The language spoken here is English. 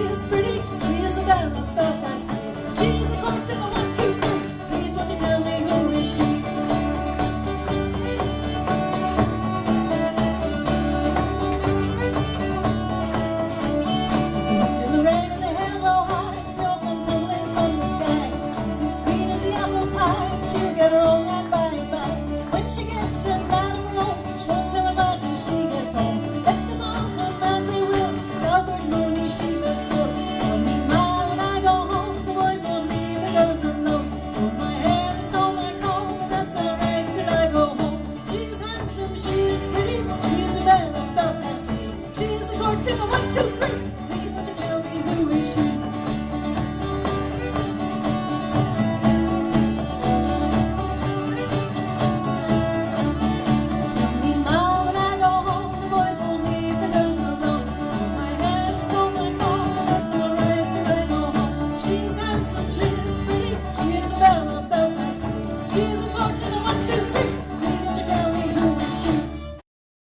is pretty. She is a Bella Belfast. She's a Cortez, 1, 2, 3. Please won't you tell me who is she? In the rain and the hair blow high, snow come tumbling from the sky. She's as sweet as the apple pie. She'll get her own right by and by. When she gets in out of her own, she won't tell about till she gets home. Let them all come as they will. Tell Bert Mooney she lives still. Tell me, Ma, when I go home, the boys won't leave, the girls don't know. Pulled my hair and stole my comb, but that's alright till I go home. She's handsome, she's pretty, she's a Belle of Belfast. She's a Cortina, 1, 2, 3. Please won't you tell me who is she?